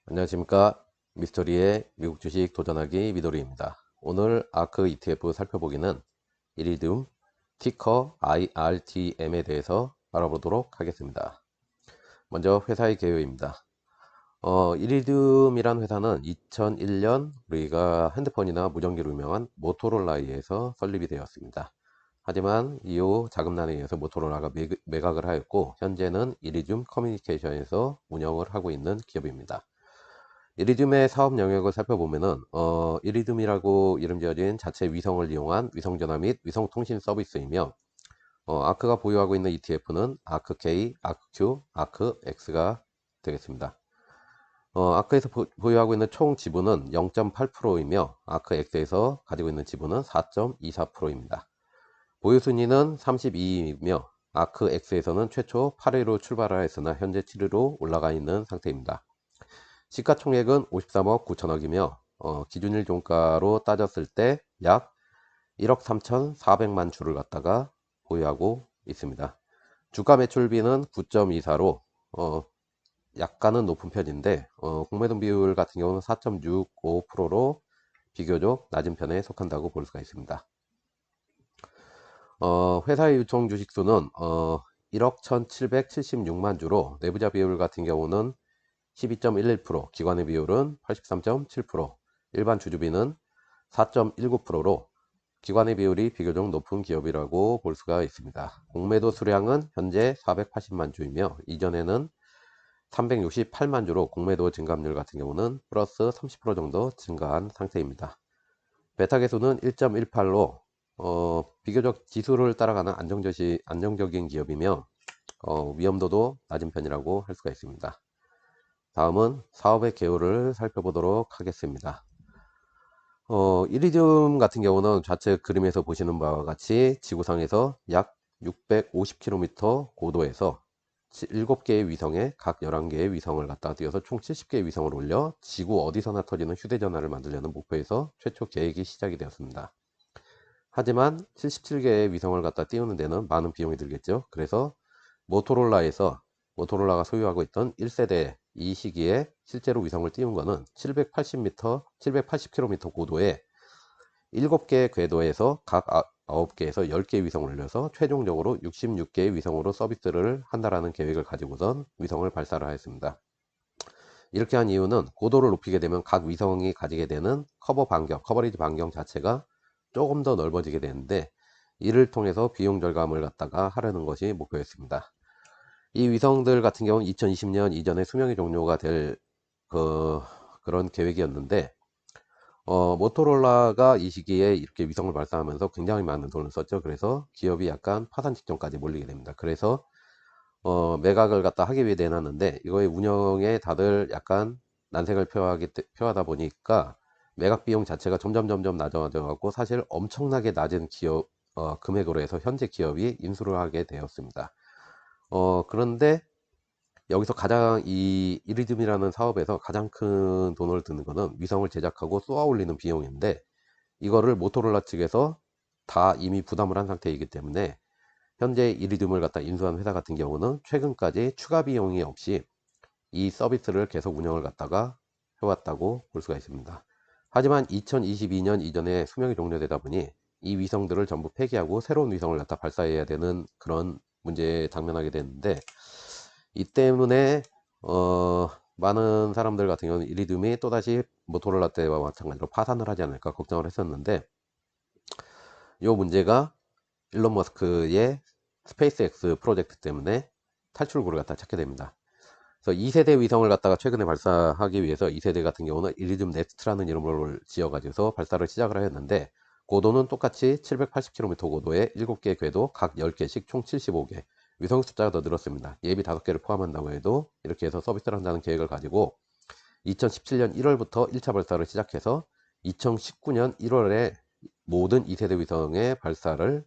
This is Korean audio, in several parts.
안녕하십니까. 미스터리의 미국 주식 도전하기 미도리입니다. 오늘 아크 ETF 살펴보기는 이리듐 티커 IRTM에 대해서 알아보도록 하겠습니다. 먼저 회사의 개요입니다. 이리듐이란 회사는 2001년 우리가 핸드폰이나 무전기로 유명한 모토로라에서 설립이 되었습니다. 하지만 이후 자금난에 의해서 모토로라가 매각을 하였고 현재는 이리듐 커뮤니케이션에서 운영을 하고 있는 기업입니다. 이리듐의 사업 영역을 살펴보면은 이리듐이라고 이름 지어진 자체 위성을 이용한 위성전화 및 위성통신 서비스이며 아크가 보유하고 있는 ETF는 아크K, 아크Q, 아크X가 되겠습니다. 아크에서 보유하고 있는 총 지분은 0.8%이며 아크X에서 가지고 있는 지분은 4.24%입니다. 보유 순위는 32위이며 아크X에서는 최초 8위로 출발하였으나 현재 7위로 올라가 있는 상태입니다. 시가총액은 53억 9천억이며 기준일 종가로 따졌을 때 약 1억 3,400만 주를 갖다가 보유하고 있습니다. 주가 매출비는 9.24로 약간은 높은 편인데 공매도 비율 같은 경우는 4.65%로 비교적 낮은 편에 속한다고 볼 수가 있습니다. 회사의 유통 주식수는 1억 1,776만 주로 내부자 비율 같은 경우는 12.11%, 기관의 비율은 83.7%, 일반 주주비는 4.19%로 기관의 비율이 비교적 높은 기업이라고 볼 수가 있습니다. 공매도 수량은 현재 480만 주이며 이전에는 368만 주로 공매도 증감률 같은 경우는 플러스 30% 정도 증가한 상태입니다. 베타 계수는 1.18로 비교적 지수를 따라가는 안정적인 기업이며 위험도도 낮은 편이라고 할 수가 있습니다. 다음은 사업의 개요를 살펴보도록 하겠습니다. 이리듐 같은 경우는 좌측 그림에서 보시는 바와 같이 지구상에서 약 650km 고도에서 7개의 위성에 각 11개의 위성을 갖다 띄워서 총 70개의 위성을 올려 지구 어디서나 터지는 휴대전화를 만들려는 목표에서 최초 계획이 시작이 되었습니다. 하지만 77개의 위성을 갖다 띄우는 데는 많은 비용이 들겠죠. 그래서 모토로라가 소유하고 있던 1세대 이 시기에 실제로 위성을 띄운 거는 780km 고도에 7개 궤도에서 각 9개에서 10개의 위성을 올려서 최종적으로 66개의 위성으로 서비스를 한다라는 계획을 가지고선 위성을 발사를 하였습니다. 이렇게 한 이유는 고도를 높이게 되면 각 위성이 가지게 되는 커버리지 반경 자체가 조금 더 넓어지게 되는데 이를 통해서 비용 절감을 갖다가 하려는 것이 목표였습니다. 이 위성들 같은 경우는 2020년 이전에 수명이 종료가 될 그런 계획이었는데 모토로라가 이 시기에 이렇게 위성을 발사하면서 굉장히 많은 돈을 썼죠. 그래서 기업이 약간 파산 직전까지 몰리게 됩니다. 그래서 매각을 갖다 하기 위해 내놨는데 이거의 운영에 다들 약간 난색을 표하다 보니까 매각 비용 자체가 점점 낮아져 갖고 사실 엄청나게 낮은 기업 금액으로 해서 현재 기업이 인수를 하게 되었습니다. 그런데 여기서 가장 이 이리듐이라는 사업에서 가장 큰 돈을 드는 거는 위성을 제작하고 쏘아 올리는 비용인데 이거를 모토로라 측에서 다 이미 부담을 한 상태이기 때문에 현재 이리듐을 갖다 인수한 회사 같은 경우는 최근까지 추가 비용이 없이 이 서비스를 계속 운영을 갖다가 해왔다고 볼 수가 있습니다. 하지만 2022년 이전에 수명이 종료되다 보니 이 위성들을 전부 폐기하고 새로운 위성을 갖다 발사해야 되는 그런 문제에 당면하게 됐는데 이 때문에 많은 사람들 같은 경우는 이리듐이 또다시 모토로라 때와 마찬가지로 파산을 하지 않을까 걱정을 했었는데 이 문제가 일론 머스크의 스페이스X 프로젝트 때문에 탈출구를 갖다 찾게 됩니다. 그래서 2세대 위성을 갖다가 최근에 발사하기 위해서 2세대 같은 경우는 이리듐 넥스트라는 이름을 지어가지고서 발사를 시작을 하였는데 고도는 똑같이 780km 고도에 7개 궤도 각 10개씩 총 75개 위성 숫자가 더 늘었습니다. 예비 5개를 포함한다고 해도 이렇게 해서 서비스를 한다는 계획을 가지고 2017년 1월부터 1차 발사를 시작해서 2019년 1월에 모든 2세대 위성의 발사를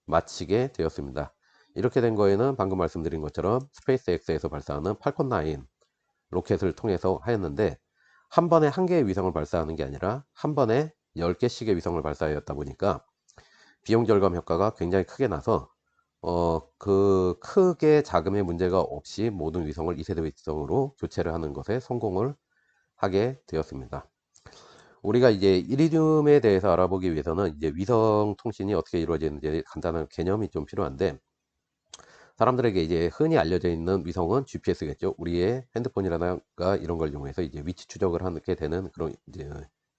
마치게 되었습니다. 이렇게 된 거에는 방금 말씀드린 것처럼 스페이스X에서 발사하는 팔콘 9 로켓을 통해서 하였는데 한 번에 한 개의 위성을 발사하는 게 아니라 한 번에 10개씩의 위성을 발사하였다 보니까 비용 절감 효과가 굉장히 크게 나서 크게 자금의 문제가 없이 모든 위성을 2세대 위성으로 교체를 하는 것에 성공을 하게 되었습니다. 우리가 이제 이리듐에 대해서 알아보기 위해서는 이제 위성 통신이 어떻게 이루어지는지 간단한 개념이 좀 필요한데, 사람들에게 이제 흔히 알려져 있는 위성은 GPS겠죠. 우리의 핸드폰이라든가 이런 걸 이용해서 이제 위치 추적을 하게 되는 그런 이제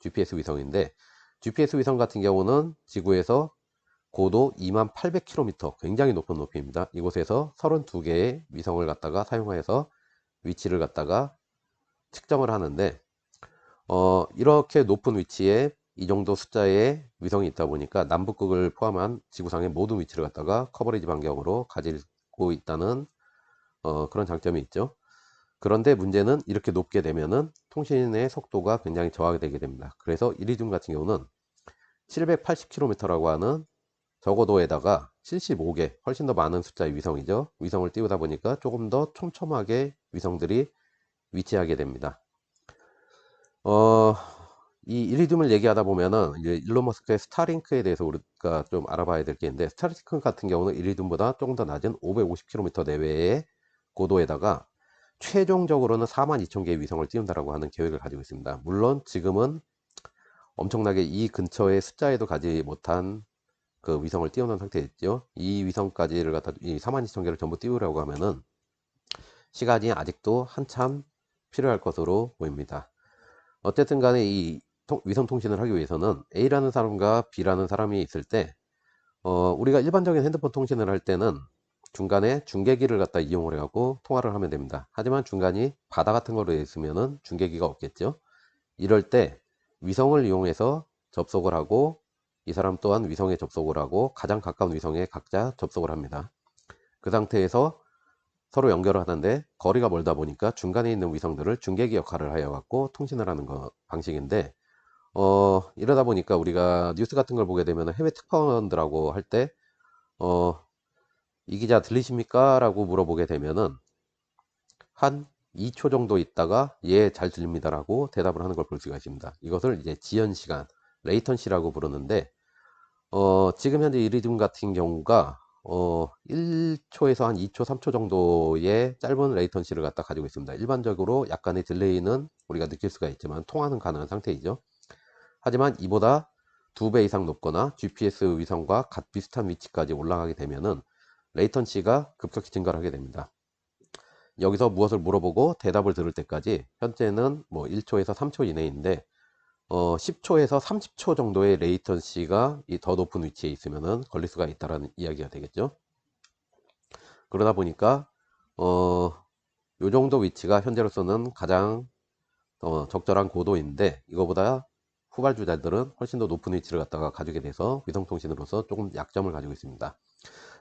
GPS 위성인데, GPS 위성 같은 경우는 지구에서 고도 2800km, 굉장히 높은 높이입니다. 이곳에서 32개의 위성을 갖다가 사용하여서 위치를 갖다가 측정을 하는데, 이렇게 높은 위치에 이 정도 숫자의 위성이 있다 보니까 남북극을 포함한 지구상의 모든 위치를 갖다가 커버리지 반경으로 가지고 있다는 그런 장점이 있죠. 그런데 문제는 이렇게 높게 되면은 통신의 속도가 굉장히 저하되게 됩니다. 그래서 이리듐 같은 경우는 780km라고 하는 저고도에다가 75개, 훨씬 더 많은 숫자의 위성이죠. 위성을 띄우다 보니까 조금 더 촘촘하게 위성들이 위치하게 됩니다. 어, 이 이리듐을 얘기하다 보면은 이제 일론 머스크의 스타링크에 대해서 우리가 좀 알아봐야 될 게 있는데, 스타링크 같은 경우는 이리듐보다 조금 더 낮은 550km 내외의 고도에다가 최종적으로는 42,000개의 위성을 띄운다라고 하는 계획을 가지고 있습니다. 물론 지금은 엄청나게 이 근처의 숫자에도 가지 못한 그 위성을 띄우는 상태였죠. 이 위성까지를 갖다 이 42,000개를 전부 띄우려고 하면은 시간이 아직도 한참 필요할 것으로 보입니다. 어쨌든 간에 이 위성 통신을 하기 위해서는 A라는 사람과 B라는 사람이 있을 때, 우리가 일반적인 핸드폰 통신을 할 때는 중간에 중계기를 갖다 이용을 해갖고 통화를 하면 됩니다. 하지만 중간이 바다 같은 거로 되어 있으면은 중계기가 없겠죠. 이럴 때 위성을 이용해서 접속을 하고, 이 사람 또한 위성에 접속을 하고, 가장 가까운 위성에 각자 접속을 합니다. 그 상태에서 서로 연결을 하는데, 거리가 멀다 보니까 중간에 있는 위성들을 중계기 역할을 하여 갖고 통신을 하는 방식인데, 이러다 보니까 우리가 뉴스 같은 걸 보게 되면 해외 특파원들하고 할 때, 이 기자 들리십니까? 라고 물어보게 되면은 한 2초 정도 있다가 예, 잘 들립니다 라고 대답을 하는 걸 볼 수가 있습니다. 이것을 이제 지연 시간, 레이턴시라고 부르는데, 지금 현재 이리듐 같은 경우가 1초에서 한 2초, 3초 정도의 짧은 레이턴시를 갖다 가지고 있습니다. 일반적으로 약간의 딜레이는 우리가 느낄 수가 있지만 통화는 가능한 상태이죠. 하지만 이보다 2배 이상 높거나 GPS 위성과 비슷한 위치까지 올라가게 되면은 레이턴시가 급격히 증가를 하게 됩니다. 여기서 무엇을 물어보고 대답을 들을 때까지 현재는 뭐 1초에서 3초 이내인데, 10초에서 30초 정도의 레이턴시가 더 높은 위치에 있으면은 걸릴 수가 있다라는 이야기가 되겠죠. 그러다 보니까 요 정도 위치가 현재로서는 가장 적절한 고도인데, 이거보다 후발주자들은 훨씬 더 높은 위치를 갖다가 가지게 돼서 위성통신으로서 조금 약점을 가지고 있습니다.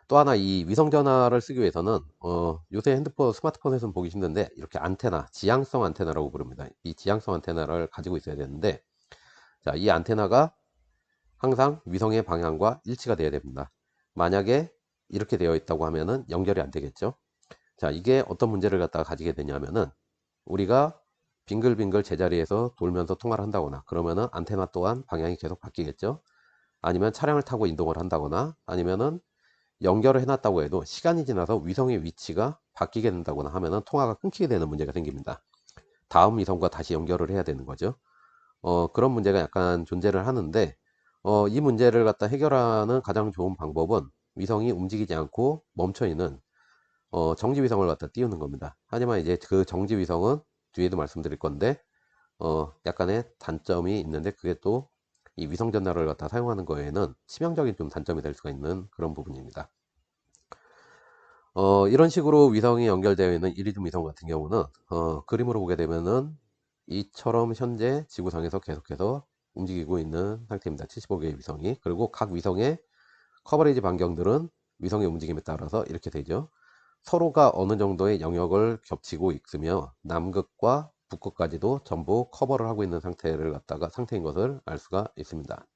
또 하나, 이 위성전화를 쓰기 위해서는 요새 핸드폰, 스마트폰에서는 보기 힘든데 이렇게 안테나, 지향성 안테나라고 부릅니다. 이 지향성 안테나를 가지고 있어야 되는데, 자, 이 안테나가 항상 위성의 방향과 일치가 되어야 됩니다. 만약에 이렇게 되어 있다고 하면은 연결이 안 되겠죠. 자, 이게 어떤 문제를 갖다가 가지게 되냐면은, 우리가 빙글빙글 제자리에서 돌면서 통화를 한다거나 그러면은 안테나 또한 방향이 계속 바뀌겠죠. 아니면 차량을 타고 이동을 한다거나, 아니면은 연결을 해놨다고 해도 시간이 지나서 위성의 위치가 바뀌게 된다거나 하면은 통화가 끊기게 되는 문제가 생깁니다. 다음 위성과 다시 연결을 해야 되는 거죠. 그런 문제가 약간 존재를 하는데, 이 문제를 갖다 해결하는 가장 좋은 방법은 위성이 움직이지 않고 멈춰 있는 정지 위성을 갖다 띄우는 겁니다. 하지만 이제 그 정지 위성은 뒤에도 말씀드릴 건데, 약간의 단점이 있는데, 그게 또 이 위성 전화를 갖다 사용하는 거에는 치명적인 좀 단점이 될 수가 있는 그런 부분입니다. 이런 식으로 위성이 연결되어 있는 이리듐 위성 같은 경우는 그림으로 보게 되면은 이처럼 현재 지구상에서 계속해서 움직이고 있는 상태입니다. 75개의 위성이. 그리고 각 위성의 커버리지 반경들은 위성의 움직임에 따라서 이렇게 되죠. 서로가 어느 정도의 영역을 겹치고 있으며 남극과 북극까지도 전부 커버를 하고 있는 상태인 것을 알 수가 있습니다.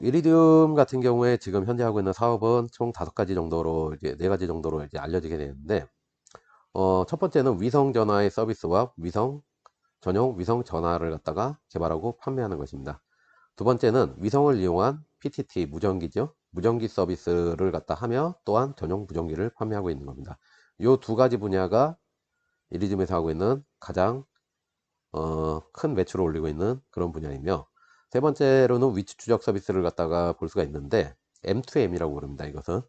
이리듐 같은 경우에 지금 현재 하고 있는 사업은 총 5가지 정도로, 이제 4가지 정도로 이제 알려지게 되는데, 첫 번째는 위성 전화의 서비스와 전용 위성 전화를 갖다가 개발하고 판매하는 것입니다. 두 번째는 위성을 이용한 PTT 무전기죠. 무전기 서비스를 갖다 하며 또한 전용 무전기를 판매하고 있는 겁니다. 이 2가지 분야가 이리듐에서 하고 있는 가장 큰 매출을 올리고 있는 그런 분야이며, 세 번째로는 위치 추적 서비스를 갖다가 볼 수가 있는데 M2M이라고 부릅니다. 이것은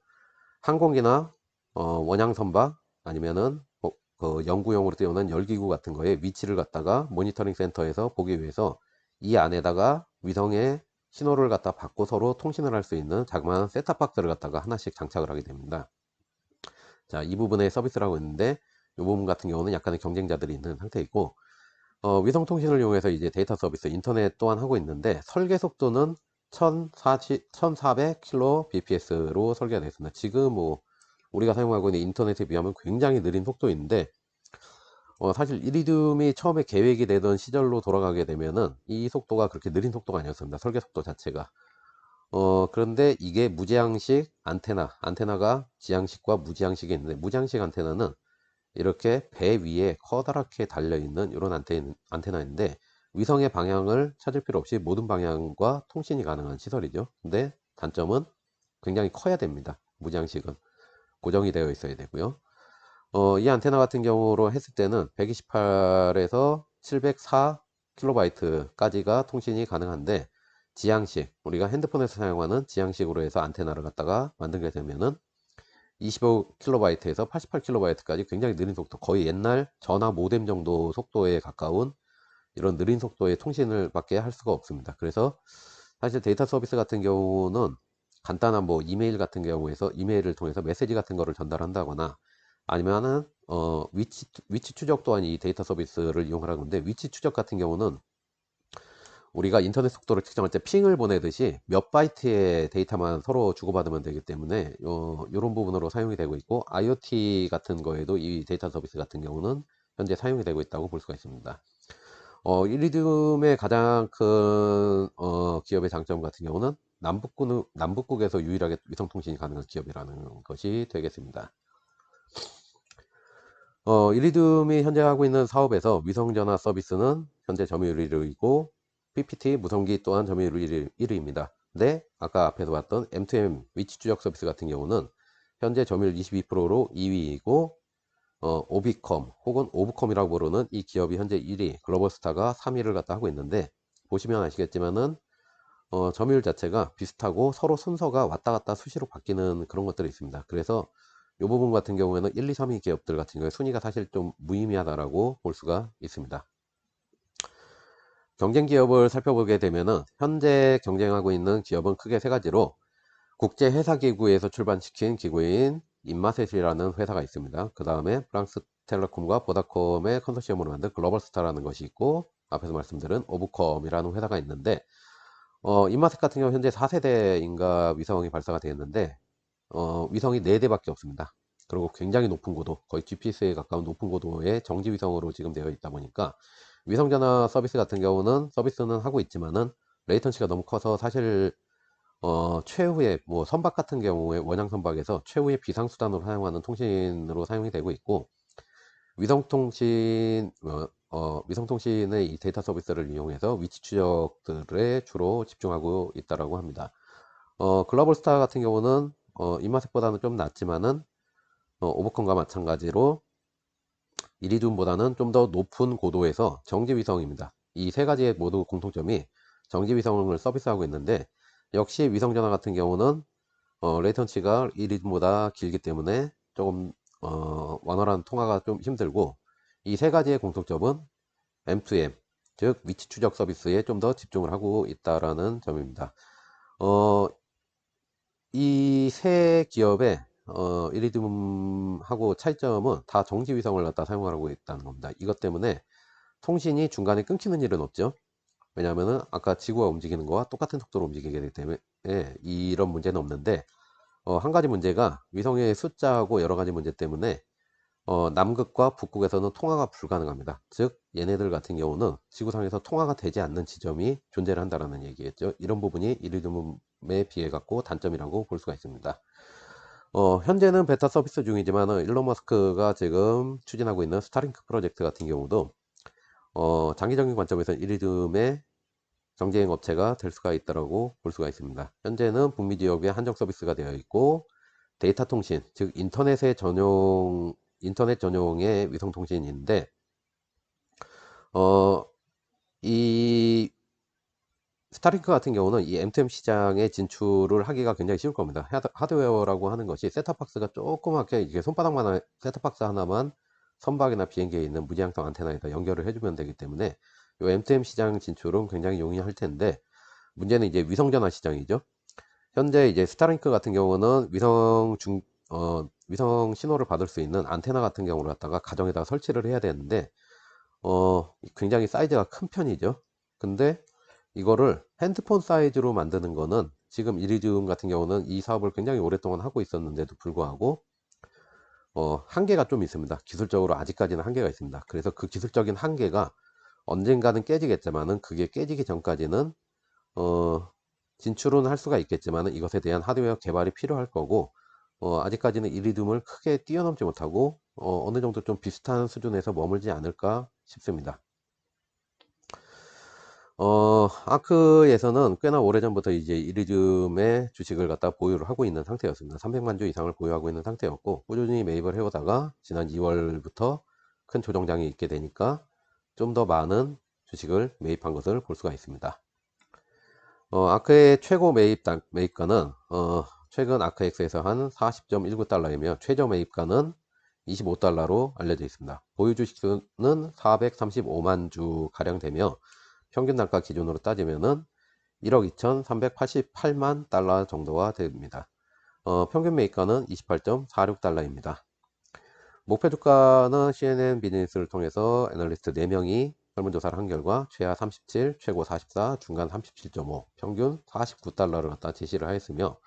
항공기나 원양 선박 아니면은 그 연구용으로 띄우는 열기구 같은 거에 위치를 갖다가 모니터링 센터에서 보기 위해서 이 안에다가 위성의 신호를 갖다 받고 서로 통신을 할 수 있는 자그마한 셋탑박스를 갖다가 하나씩 장착을 하게 됩니다. 자, 이 부분의 서비스를 하고 있는데 이 부분 같은 경우는 약간의 경쟁자들이 있는 상태이고, 위성 통신을 이용해서 이제 데이터 서비스 인터넷 또한 하고 있는데 설계 속도는 1400kbps로 설계가 되어 있습니다. 지금 뭐 우리가 사용하고 있는 인터넷에 비하면 굉장히 느린 속도인데, 사실 이리듐이 처음에 계획이 되던 시절로 돌아가게 되면은 이 속도가 그렇게 느린 속도가 아니었습니다. 설계 속도 자체가. 그런데 이게 무지향식 안테나가 지향식과 무지향식이 있는데, 무지향식 안테나는 이렇게 배 위에 커다랗게 달려있는 이런 안테나인데 위성의 방향을 찾을 필요 없이 모든 방향과 통신이 가능한 시설이죠. 근데 단점은 굉장히 커야 됩니다. 무지향식은 고정이 되어 있어야 되고요. 이 안테나 같은 경우로 했을 때는 128에서 704kb까지가 통신이 가능한데, 지향식, 우리가 핸드폰에서 사용하는 지향식으로 해서 안테나를 갖다가 만들게 되면은 25kb에서 88kb까지 굉장히 느린 속도, 거의 옛날 전화 모뎀 정도 속도에 가까운 이런 느린 속도의 통신을 밖에 할 수가 없습니다. 그래서 사실 데이터 서비스 같은 경우는 간단한 뭐 이메일 같은 경우에서 이메일을 통해서 메시지 같은 거를 전달한다거나, 아니면은 위치 추적 또한 이 데이터 서비스를 이용하는 건데, 위치 추적 같은 경우는 우리가 인터넷 속도를 측정할 때 핑을 보내듯이 몇 바이트의 데이터만 서로 주고받으면 되기 때문에 이런 부분으로 사용이 되고 있고, IoT 같은 거에도 이 데이터 서비스 같은 경우는 현재 사용이 되고 있다고 볼 수가 있습니다. 이리듐의 가장 큰 기업의 장점 같은 경우는 남북국에서 유일하게 위성통신이 가능한 기업이라는 것이 되겠습니다. 이리듐이 현재 하고 있는 사업에서 위성전화 서비스는 현재 점유율 1위이고, PPT 무성기 또한 점유율 1위입니다. 근데 아까 앞에서 봤던 M2M 위치 추적 서비스 같은 경우는 현재 점유율 22%로 2위이고, 오비컴 혹은 오브컴이라고 부르는 이 기업이 현재 1위, 글로벌스타가 3위를 갖다 하고 있는데, 보시면 아시겠지만은 점유율 자체가 비슷하고 서로 순서가 왔다 갔다 수시로 바뀌는 그런 것들이 있습니다. 그래서 이 부분 같은 경우에는 1, 2, 3위 기업들 같은 경우에 순위가 사실 좀 무의미하다라고 볼 수가 있습니다. 경쟁 기업을 살펴보게 되면은 현재 경쟁하고 있는 기업은 크게 세 가지로, 국제회사기구에서 출반시킨 기구인 인마셋이라는 회사가 있습니다. 그 다음에 프랑스 텔레콤과 보다콤의 컨소시엄으로 만든 글로벌스타라는 것이 있고, 앞에서 말씀드린 오브컴이라는 회사가 있는데, 인마셋 같은 경우 현재 4세대인가 위성이 발사가 되었는데, 위성이 4대밖에 없습니다. 그리고 굉장히 높은 고도, 거의 GPS에 가까운 높은 고도의 정지 위성으로 지금 되어 있다 보니까 위성전화 서비스 같은 경우는 서비스는 하고 있지만은 레이턴시가 너무 커서 사실 최후의 뭐 선박 같은 경우에 원양 선박에서 최후의 비상수단으로 사용하는 통신으로 사용이 되고 있고, 위성통신의 이 데이터 서비스를 이용해서 위치 추적들에 주로 집중하고 있다라고 합니다. 글로벌스타 같은 경우는 인마색보다는 좀 낮지만은 오버컴과 마찬가지로 이리듐보다는 좀 더 높은 고도에서 정지위성입니다. 이 세 가지의 모두 공통점이 정지위성을 서비스하고 있는데, 역시 위성전화 같은 경우는 레이턴치가 이리듐보다 길기 때문에 조금 원활한 통화가 좀 힘들고, 이 세 가지의 공통점은 M2M, 즉 위치 추적 서비스에 좀 더 집중을 하고 있다라는 점입니다. 이 세 기업의 이리듐하고 차이점은 다 정지위성을 갖다 사용하고 있다는 겁니다. 이것 때문에 통신이 중간에 끊기는 일은 없죠. 왜냐하면은 아까 지구가 움직이는 거와 똑같은 속도로 움직이게 되기 때문에 이런 문제는 없는데, 한 가지 문제가 위성의 숫자하고 여러 가지 문제 때문에 남극과 북극에서는 통화가 불가능합니다. 즉 얘네들 같은 경우는 지구상에서 통화가 되지 않는 지점이 존재를 한다는 얘기겠죠. 이런 부분이 이리듐에 비해 갖고 단점이라고 볼 수가 있습니다. 현재는 베타 서비스 중이지만 일론 머스크가 지금 추진하고 있는 스타링크 프로젝트 같은 경우도 장기적인 관점에서 이리듐의 경쟁 업체가 될 수가 있다고 볼 수가 있습니다. 현재는 북미 지역에 한정 서비스가 되어 있고, 데이터 통신, 즉 인터넷의 전용이 인터넷 전용의 위성통신인데, 어, 이 스타링크 같은 경우는 이 M2M 시장에 진출을 하기가 굉장히 쉬울 겁니다. 하드웨어라고 하는 것이 셋탑박스가 조그맣게 이게 손바닥만한 셋탑박스 하나만 선박이나 비행기에 있는 무지향성 안테나에다 연결을 해주면 되기 때문에 이 M2M 시장 진출은 굉장히 용이할 텐데, 문제는 이제 위성전화 시장이죠. 현재 이제 스타링크 같은 경우는 위성 신호를 받을 수 있는 안테나 같은 경우를 갖다가 가정에다가 설치를 해야 되는데, 굉장히 사이즈가 큰 편이죠. 근데 이거를 핸드폰 사이즈로 만드는 거는 지금 이리지움 같은 경우는 이 사업을 굉장히 오랫동안 하고 있었는데도 불구하고 한계가 좀 있습니다. 기술적으로 아직까지는 한계가 있습니다. 그래서 그 기술적인 한계가 언젠가는 깨지겠지만은, 그게 깨지기 전까지는 진출은 할 수가 있겠지만은 이것에 대한 하드웨어 개발이 필요할 거고, 아직까지는 이리듐을 크게 뛰어넘지 못하고 어느 정도 좀 비슷한 수준에서 머물지 않을까 싶습니다. 아크에서는 꽤나 오래전부터 이제 이리듐의 주식을 갖다 보유를 하고 있는 상태였습니다. 300만 주 이상을 보유하고 있는 상태였고, 꾸준히 매입을 해오다가 지난 2월부터 큰 조정장이 있게 되니까 좀 더 많은 주식을 매입한 것을 볼 수가 있습니다. 아크의 최고 매입가는 최근 아크엑스에서 한 40.19달러이며 최저 매입가는 25달러로 알려져 있습니다. 보유 주식수는 435만 주 가량 되며 평균 단가 기준으로 따지면은 1억 2,388만 달러 정도가 됩니다. 평균 매입가는 28.46달러입니다. 목표 주가는 CNN 비즈니스를 통해서 애널리스트 4명이 설문조사를 한 결과 최하 37, 최고 44, 중간 37.5, 평균 49달러를 갖다 제시를 하였으며,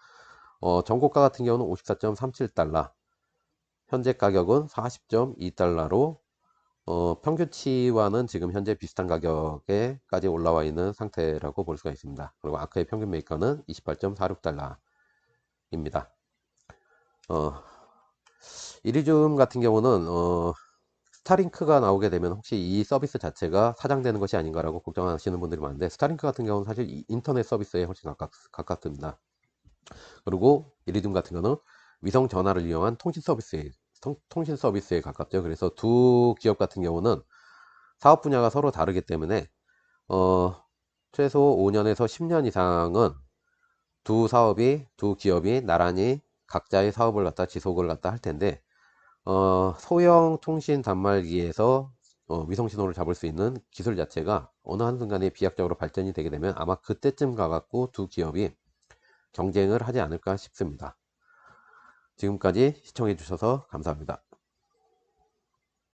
전고가 같은 경우는 54.37달러, 현재 가격은 40.2달러로 평균치와는 지금 현재 비슷한 가격에까지 올라와 있는 상태라고 볼 수가 있습니다. 그리고 아크의 평균 매입가는 28.46달러입니다. 이리듐 같은 경우는 스타링크가 나오게 되면 혹시 이 서비스 자체가 사장되는 것이 아닌가라고 걱정하시는 분들이 많은데, 스타링크 같은 경우는 사실 인터넷 서비스에 훨씬 가깝습니다. 그리고 이리듐 같은 경우는 위성 전화를 이용한 통신 서비스에 가깝죠. 그래서 두 기업 같은 경우는 사업 분야가 서로 다르기 때문에 최소 5년에서 10년 이상은 두 기업이 나란히 각자의 사업을 갖다 지속을 갖다 할 텐데, 소형 통신 단말기에서 위성 신호를 잡을 수 있는 기술 자체가 어느 한순간에 비약적으로 발전이 되게 되면 아마 그때쯤 가갖고 두 기업이 경쟁을 하지 않을까 싶습니다. 지금까지 시청해 주셔서 감사합니다.